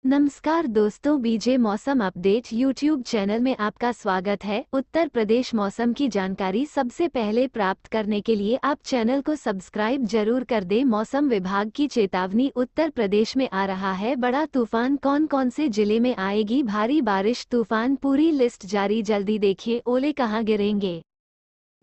नमस्कार दोस्तों, बीजे मौसम अपडेट यूट्यूब चैनल में आपका स्वागत है। उत्तर प्रदेश मौसम की जानकारी सबसे पहले प्राप्त करने के लिए आप चैनल को सब्सक्राइब जरूर कर दें। मौसम विभाग की चेतावनी, उत्तर प्रदेश में आ रहा है बड़ा तूफान। कौन कौन से जिले में आएगी भारी बारिश, तूफान, पूरी लिस्ट जारी। जल्दी देखिए ओले कहाँ गिरेंगे।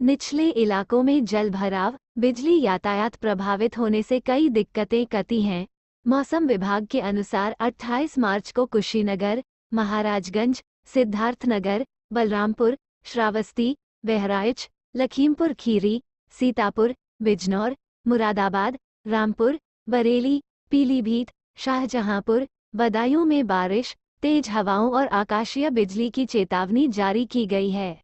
निचले इलाकों में जल भराव, बिजली यातायात प्रभावित होने से कई दिक्कतें कती हैं। मौसम विभाग के अनुसार 28 मार्च को कुशीनगर, महाराजगंज, सिद्धार्थनगर, बलरामपुर, श्रावस्ती, बहराइच, लखीमपुर खीरी, सीतापुर, बिजनौर, मुरादाबाद, रामपुर, बरेली, पीलीभीत, शाहजहांपुर, बदायूं में बारिश, तेज हवाओं और आकाशीय बिजली की चेतावनी जारी की गई है।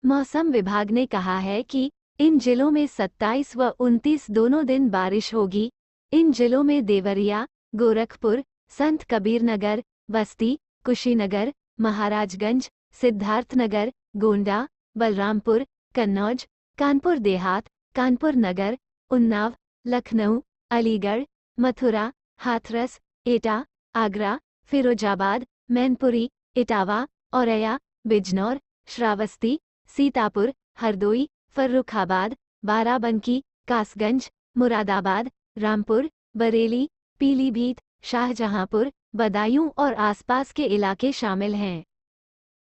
मौसम विभाग ने कहा है कि इन जिलों में 27 व 29 दोनों दिन बारिश होगी। इन जिलों में देवरिया, गोरखपुर, संत कबीरनगर, बस्ती, कुशीनगर, महाराजगंज, सिद्धार्थनगर, गोंडा, बलरामपुर, कन्नौज, कानपुर देहात, कानपुर नगर, उन्नाव, लखनऊ, अलीगढ़, मथुरा, हाथरस, एटा, आगरा, फिरोजाबाद, मैनपुरी, इटावा, औरैया, बिजनौर, श्रावस्ती, सीतापुर, हरदोई, फर्रुखाबाद, बाराबंकी, कासगंज, मुरादाबाद, रामपुर, बरेली, पीलीभीत, शाहजहांपुर, बदायूं और आसपास के इलाके शामिल हैं।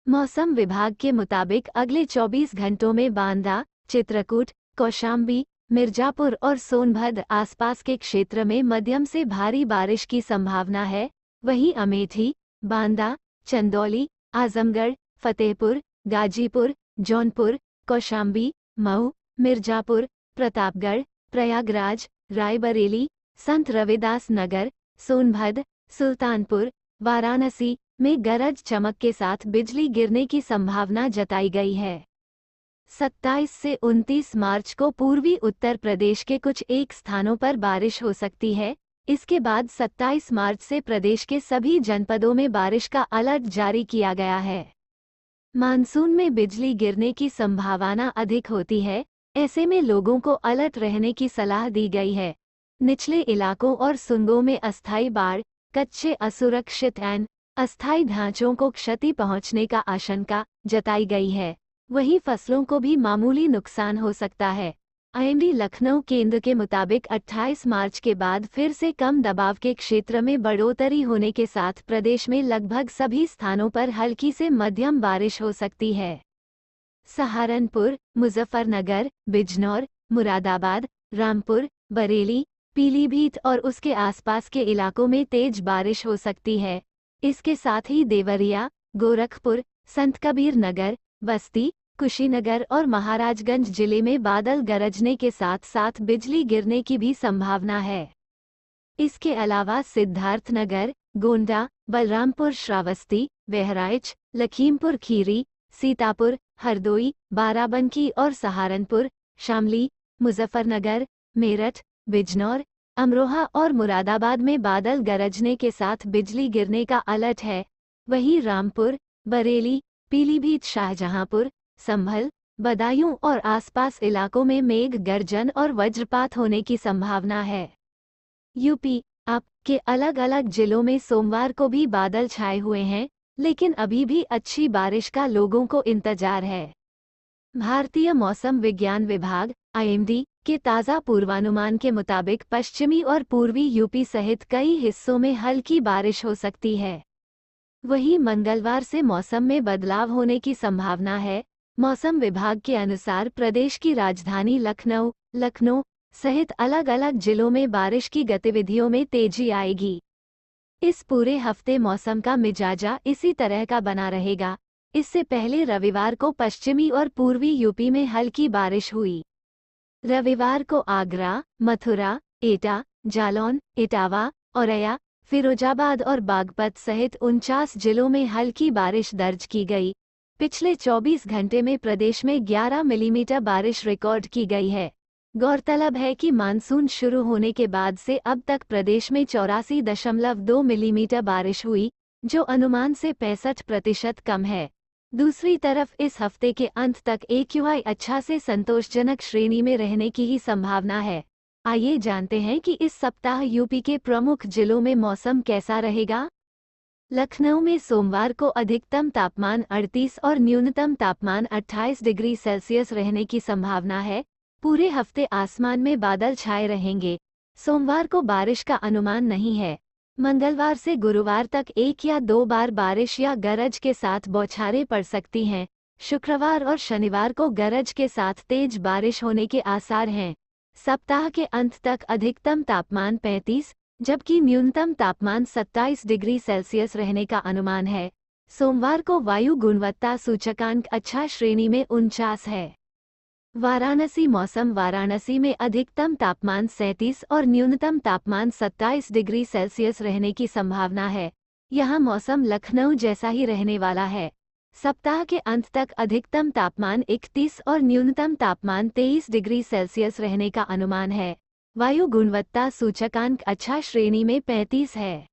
मौसम विभाग के मुताबिक अगले 24 घंटों में बांदा, चित्रकूट, कौशाम्बी, मिर्जापुर और सोनभद्र आसपास के क्षेत्र में मध्यम से भारी बारिश की संभावना है। वहीं अमेठी, बांदा, चंदौली, आजमगढ़, फतेहपुर, गाजीपुर, जौनपुर, कौशाम्बी, मऊ, मिर्जापुर, प्रतापगढ़, प्रयागराज, रायबरेली, संत रविदास नगर, सोनभद्र, सुल्तानपुर, वाराणसी में गरज चमक के साथ बिजली गिरने की संभावना जताई गई है। 27 से 29 मार्च को पूर्वी उत्तर प्रदेश के कुछ एक स्थानों पर बारिश हो सकती है। इसके बाद 27 मार्च से प्रदेश के सभी जनपदों में बारिश का अलर्ट जारी किया गया है। मानसून में बिजली गिरने की संभावना अधिक होती है, ऐसे में लोगों को अलर्ट रहने की सलाह दी गई है। निचले इलाकों और सुंगों में अस्थायी बाढ़, कच्चे असुरक्षित एवं अस्थायी ढांचों को क्षति पहुंचने का आशंका जताई गई है। वहीं फसलों को भी मामूली नुकसान हो सकता है। आईएमडी लखनऊ केंद्र के मुताबिक 28 मार्च के बाद फिर से कम दबाव के क्षेत्र में बढ़ोतरी होने के साथ प्रदेश में लगभग सभी स्थानों पर हल्की से मध्यम बारिश हो सकती है। सहारनपुर, मुजफ्फरनगर, बिजनौर, मुरादाबाद, रामपुर, बरेली, पीलीभीत और उसके आसपास के इलाकों में तेज बारिश हो सकती है। इसके साथ ही देवरिया, गोरखपुर, संत कबीर नगर, बस्ती, कुशीनगर और महाराजगंज जिले में बादल गरजने के साथ साथ बिजली गिरने की भी संभावना है। इसके अलावा सिद्धार्थनगर, गोंडा, बलरामपुर, श्रावस्ती, बहराइच, लखीमपुर खीरी, सीतापुर, हरदोई, बाराबंकी और सहारनपुर, शामली, मुजफ्फरनगर, मेरठ, बिजनौर, अमरोहा और मुरादाबाद में बादल गरजने के साथ बिजली गिरने का अलर्ट है। वहीं रामपुर, बरेली, पीलीभीत, शाहजहांपुर, संभल, बदायूं और आसपास इलाकों में मेघ गर्जन और वज्रपात होने की संभावना है। यूपी अब के अलग अलग जिलों में सोमवार को भी बादल छाए हुए हैं, लेकिन अभी भी अच्छी बारिश का लोगों को इंतजार है। भारतीय मौसम विज्ञान विभाग आईएमडी के ताज़ा पूर्वानुमान के मुताबिक पश्चिमी और पूर्वी यूपी सहित कई हिस्सों में हल्की बारिश हो सकती है। वहीं मंगलवार से मौसम में बदलाव होने की संभावना है। मौसम विभाग के अनुसार प्रदेश की राजधानी लखनऊ सहित अलग अलग जिलों में बारिश की गतिविधियों में तेजी आएगी। इस पूरे हफ्ते मौसम का मिजाजा इसी तरह का बना रहेगा। इससे पहले रविवार को पश्चिमी और पूर्वी यूपी में हल्की बारिश हुई। रविवार को आगरा, मथुरा, एटा, जालौन, इटावा, औरैया, फिरोजाबाद और बागपत सहित 49 जिलों में हल्की बारिश दर्ज की गई। पिछले 24 घंटे में प्रदेश में 11 मिलीमीटर बारिश रिकॉर्ड की गई है। गौरतलब है कि मानसून शुरू होने के बाद से अब तक प्रदेश में 84.2 मिलीमीटर बारिश हुई, जो अनुमान से 65% कम है। दूसरी तरफ इस हफ्ते के अंत तक एक्यूआई अच्छा से संतोषजनक श्रेणी में रहने की ही संभावना है। आइए जानते हैं कि इस सप्ताह यूपी के प्रमुख जिलों में मौसम कैसा रहेगा। लखनऊ में सोमवार को अधिकतम तापमान 38 और न्यूनतम तापमान 28 डिग्री सेल्सियस रहने की संभावना है। पूरे हफ्ते आसमान में बादल छाए रहेंगे। सोमवार को बारिश का अनुमान नहीं है। मंगलवार से गुरुवार तक 1 या 2 बार बारिश या गरज के साथ बौछारें पड़ सकती हैं। शुक्रवार और शनिवार को गरज के साथ तेज बारिश होने के आसार हैं। सप्ताह के अंत तक अधिकतम तापमान 35 जबकि न्यूनतम तापमान 27 डिग्री सेल्सियस रहने का अनुमान है। सोमवार को वायु गुणवत्ता सूचकांक अच्छा श्रेणी में 49 है। वाराणसी मौसम। वाराणसी में अधिकतम तापमान 37 और न्यूनतम तापमान 27 डिग्री सेल्सियस रहने की संभावना है। यहां मौसम लखनऊ जैसा ही रहने वाला है। सप्ताह के अंत तक अधिकतम तापमान 31 और न्यूनतम तापमान 23 डिग्री सेल्सियस रहने का अनुमान है। वायु गुणवत्ता सूचकांक अच्छा श्रेणी में 35 है।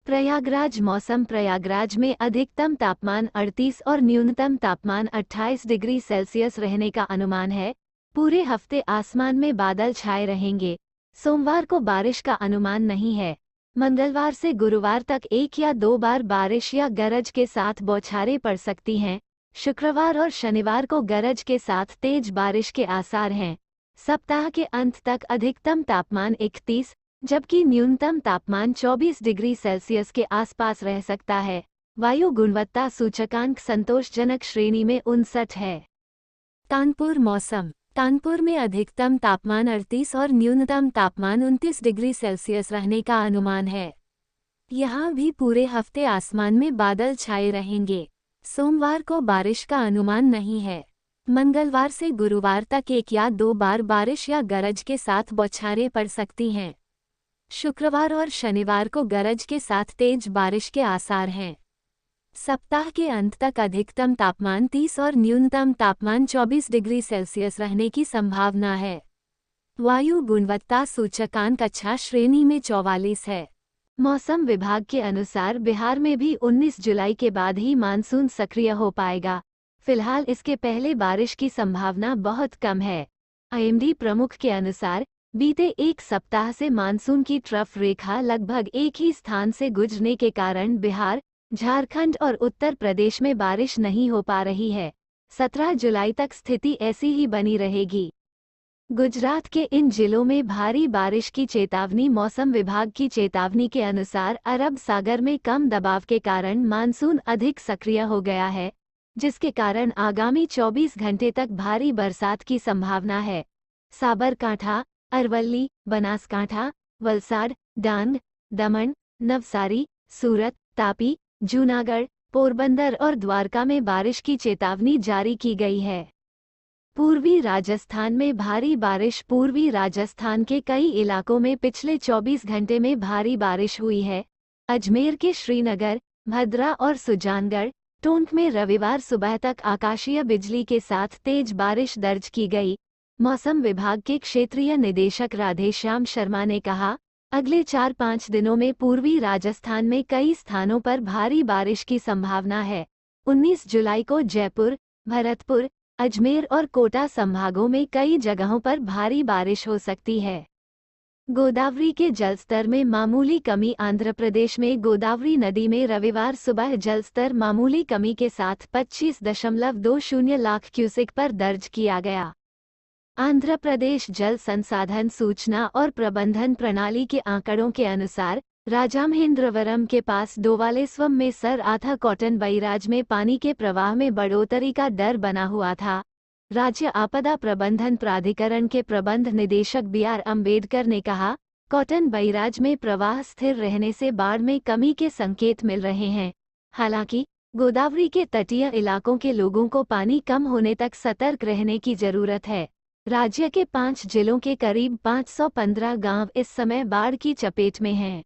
प्रयागराज मौसम। प्रयागराज में अधिकतम तापमान 38 और न्यूनतम तापमान 28 डिग्री सेल्सियस रहने का अनुमान है। पूरे हफ्ते आसमान में बादल छाए रहेंगे। सोमवार को बारिश का अनुमान नहीं है। मंगलवार से गुरुवार तक 1 या 2 बार बारिश या गरज के साथ बौछारें पड़ सकती हैं। शुक्रवार और शनिवार को गरज के साथ तेज बारिश के आसार हैं। सप्ताह के अंत तक अधिकतम तापमान 31 जबकि न्यूनतम तापमान 24 डिग्री सेल्सियस के आसपास रह सकता है। वायु गुणवत्ता सूचकांक संतोषजनक श्रेणी में 59 है। कानपुर मौसम। कानपुर में अधिकतम तापमान 38 और न्यूनतम तापमान 29 डिग्री सेल्सियस रहने का अनुमान है। यहां भी पूरे हफ्ते आसमान में बादल छाए रहेंगे। सोमवार को बारिश का अनुमान नहीं है। मंगलवार से गुरुवार तक 1 या 2 बार बारिश या गरज के साथ बौछारें पड़ सकती हैं। शुक्रवार और शनिवार को गरज के साथ तेज बारिश के आसार हैं। सप्ताह के अंत तक अधिकतम तापमान 30 और न्यूनतम तापमान 24 डिग्री सेल्सियस रहने की संभावना है। वायु गुणवत्ता सूचकांक अच्छा श्रेणी में 44 है। मौसम विभाग के अनुसार बिहार में भी 19 जुलाई के बाद ही मानसून सक्रिय हो पाएगा। फिलहाल इसके पहले बारिश की संभावना बहुत कम है। आईएमडी प्रमुख के अनुसार बीते एक सप्ताह से मानसून की ट्रफ रेखा लगभग एक ही स्थान से गुजरने के कारण बिहार, झारखंड और उत्तर प्रदेश में बारिश नहीं हो पा रही है। 17 जुलाई तक स्थिति ऐसी ही बनी रहेगी। गुजरात के इन जिलों में भारी बारिश की चेतावनी। मौसम विभाग की चेतावनी के अनुसार अरब सागर में कम दबाव के कारण मानसून अधिक सक्रिय हो गया है, जिसके कारण आगामी 24 घंटे तक भारी बरसात की संभावना है। साबरकांठा, अरवली, बनासकांठा, वलसाड, डांग, दमन, नवसारी, सूरत, तापी, जूनागढ़, पोरबंदर और द्वारका में बारिश की चेतावनी जारी की गई है। पूर्वी राजस्थान में भारी बारिश। पूर्वी राजस्थान के कई इलाकों में पिछले 24 घंटे में भारी बारिश हुई है। अजमेर के श्रीनगर, भद्रा और सुजानगढ़, टोंक में रविवार सुबह तक आकाशीय बिजली के साथ तेज बारिश दर्ज की गई। मौसम विभाग के क्षेत्रीय निदेशक राधेश्याम शर्मा ने कहा, अगले 4-5 दिनों में पूर्वी राजस्थान में कई स्थानों पर भारी बारिश की संभावना है। 19 जुलाई को जयपुर, भरतपुर, अजमेर और कोटा संभागों में कई जगहों पर भारी बारिश हो सकती है। गोदावरी के जलस्तर में मामूली कमी। आंध्र प्रदेश में गोदावरी नदी में रविवार सुबह जलस्तर मामूली कमी के साथ 25.20 लाख क्यूसेक पर दर्ज किया गया। आंध्र प्रदेश जल संसाधन सूचना और प्रबंधन प्रणाली के आंकड़ों के अनुसार राजामहेंद्रवरम के पास डोवालेस्वम में सर आथा कॉटन बैराज में पानी के प्रवाह में बढ़ोतरी का डर बना हुआ था। राज्य आपदा प्रबंधन प्राधिकरण के प्रबंध निदेशक BR अम्बेडकर ने कहा, कॉटन बैराज में प्रवाह स्थिर रहने से बाढ़ में कमी के संकेत मिल रहे हैं। हालांकि गोदावरी के तटीय इलाकों के लोगों को पानी कम होने तक सतर्क रहने की जरूरत है। राज्य के 5 जिलों के करीब 515 गांव इस समय बाढ़ की चपेट में हैं।